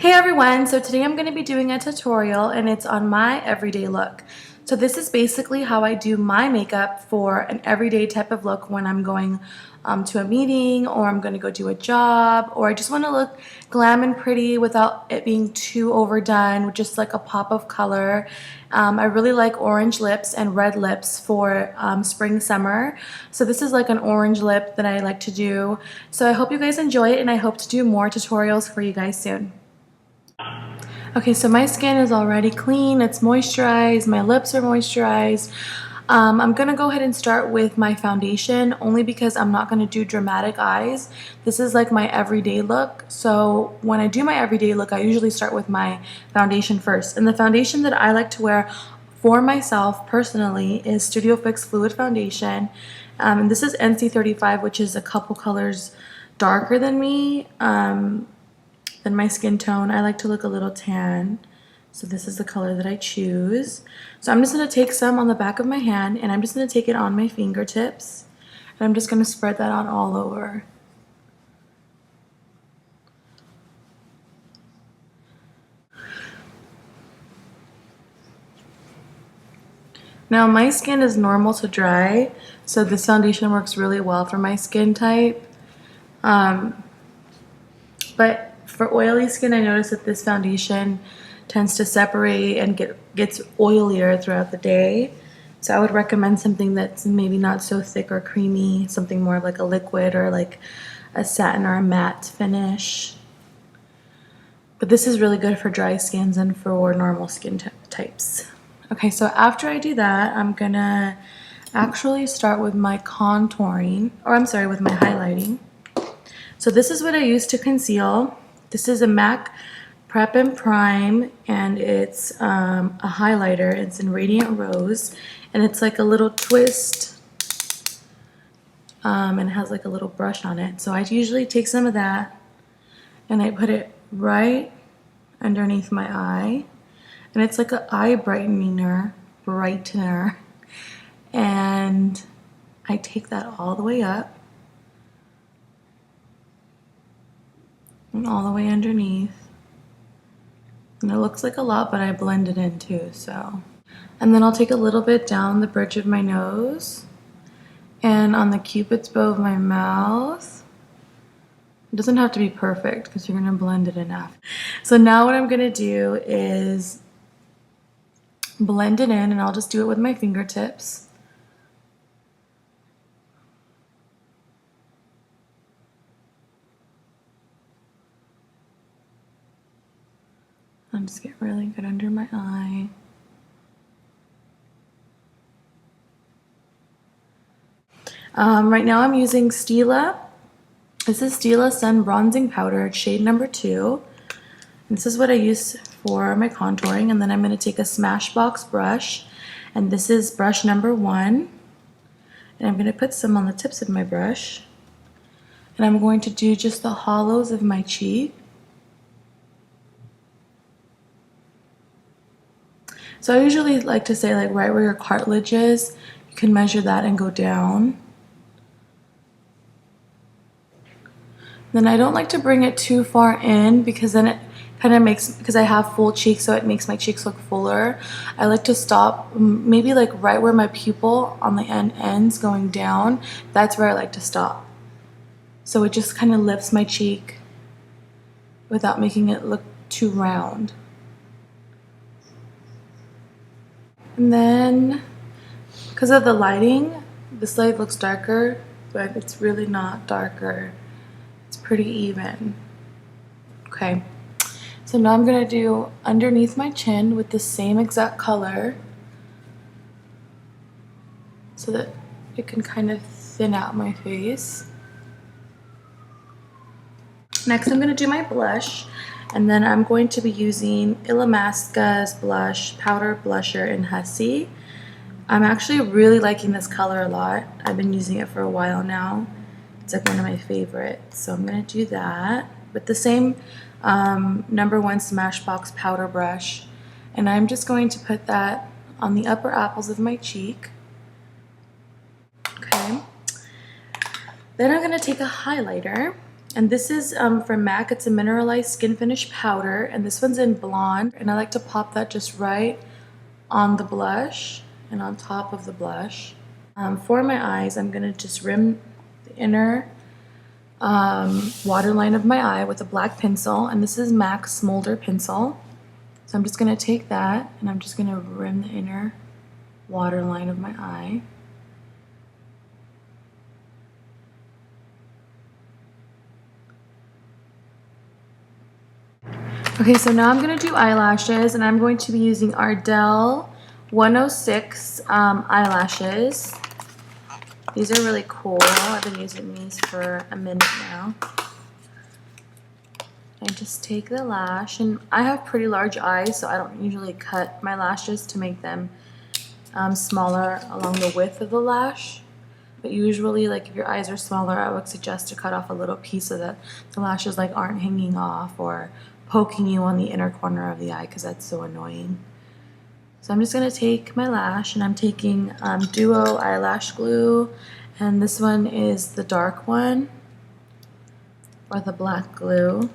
Hey everyone, so today I'm going to be doing a tutorial and it's on my everyday look. So this is basically how I do my makeup for an everyday type of look when I'm going to a meeting, or I'm going to go do a job, or I just want to look glam and pretty without it being too overdone, with just like a pop of color. I really like orange lips and red lips for spring, summer. So this is like an orange lip that I like to do. So I hope you guys enjoy it, and I hope to do more tutorials for you guys soon. Okay, so my skin is already clean, it's moisturized, my lips are moisturized. I'm gonna go ahead and start with my foundation, only because I'm not gonna do dramatic eyes. This is like my everyday look. So when I do my everyday look, I usually start with my foundation first. And the foundation that I like to wear for myself personally is Studio Fix Fluid Foundation. And this is NC35, which is a couple colors darker than me. Than my skin tone. I like to look a little tan, so this is the color that I choose. So I'm just going to take some on the back of my hand, and I'm just going to take it on my fingertips, and I'm just going to spread that on all over. Now my skin is normal to dry, so this foundation works really well for my skin type. But for oily skin, I notice that this foundation tends to separate and gets oilier throughout the day. So I would recommend something that's maybe not so thick or creamy, something more like a liquid or like a satin or a matte finish. But this is really good for dry skins and for normal skin types. Okay, so after I do that, I'm gonna actually start with my contouring, or I'm sorry, with my highlighting. So this is what I use to conceal. This is a MAC Prep and Prime, and it's a highlighter. It's in Radiant Rose, and it's like a little twist, and it has like a little brush on it. So I usually take some of that, and I put it right underneath my eye, and it's like an eye brightener, and I take that all the way up. And all the way underneath. And it looks like a lot, but I blend it in too, so. And then I'll take a little bit down the bridge of my nose and on the cupid's bow of my mouth. It doesn't have to be perfect because you're gonna blend it enough. So now what I'm gonna do is blend it in, and I'll just do it with my fingertips. I'll just get really good under my eye. Right now I'm using Stila. This is Stila Sun Bronzing Powder, shade number 2. And this is what I use for my contouring. And then I'm going to take a Smashbox brush, and this is brush number 1. And I'm going to put some on the tips of my brush. And I'm going to do just the hollows of my cheek. So I usually like to say, like, right where your cartilage is, you can measure that and go down. Then I don't like to bring it too far in, because then it kind of makes, because I have full cheeks, so it makes my cheeks look fuller. I like to stop maybe like right where my pupil on the end ends going down. That's where I like to stop. So it just kind of lifts my cheek without making it look too round. And then, because of the lighting, this light looks darker, but it's really not darker. It's pretty even. Okay, so now I'm gonna do underneath my chin with the same exact color, so that it can kind of thin out my face. Next, I'm gonna do my blush. And then I'm going to be using Illamasqua's blush, powder blusher in Hussy. I'm actually really liking this color a lot. I've been using it for a while now. It's like one of my favorites. So I'm gonna do that with the same number 1 Smashbox powder brush. And I'm just going to put that on the upper apples of my cheek. Okay. Then I'm gonna take a highlighter. And this is from MAC. It's a mineralized skin finish powder, and this one's in blonde. And I like to pop that just right on the blush and on top of the blush. For my eyes, I'm gonna just rim the inner waterline of my eye with a black pencil, and this is MAC Smolder pencil. So I'm just gonna take that and I'm just gonna rim the inner waterline of my eye. Okay, so now I'm going to do eyelashes, and I'm going to be using Ardell 106 eyelashes. These are really cool. I've been using these for a minute now. I just take the lash, and I have pretty large eyes, so I don't usually cut my lashes to make them smaller along the width of the lash. But usually, like if your eyes are smaller, I would suggest to cut off a little piece so that the lashes like aren't hanging off or poking you on the inner corner of the eye, because that's so annoying. So I'm just going to take my lash, and I'm taking Duo eyelash glue, and this one is the dark one, or the black glue.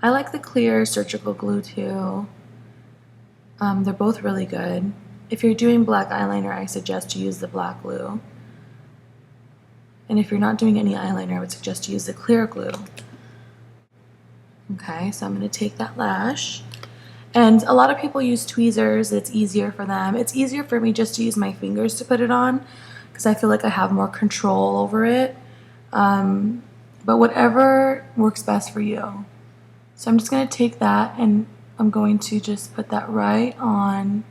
I like the clear surgical glue too. They're both really good. If you're doing black eyeliner, I suggest to use the black glue. And if you're not doing any eyeliner, I would suggest to use the clear glue. Okay, so I'm going to take that lash. And a lot of people use tweezers. It's easier for them. It's easier for me just to use my fingers to put it on because I feel like I have more control over it. But whatever works best for you. So I'm just going to take that and I'm going to just put that right on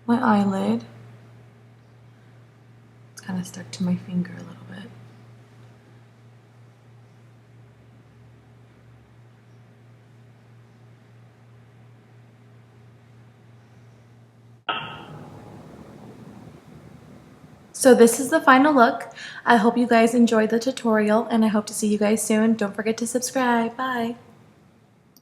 my eyelid. It's kind of stuck to my finger a little bit. So this is the final look. I hope you guys enjoyed the tutorial, and I hope to see you guys soon. Don't forget to subscribe. Bye.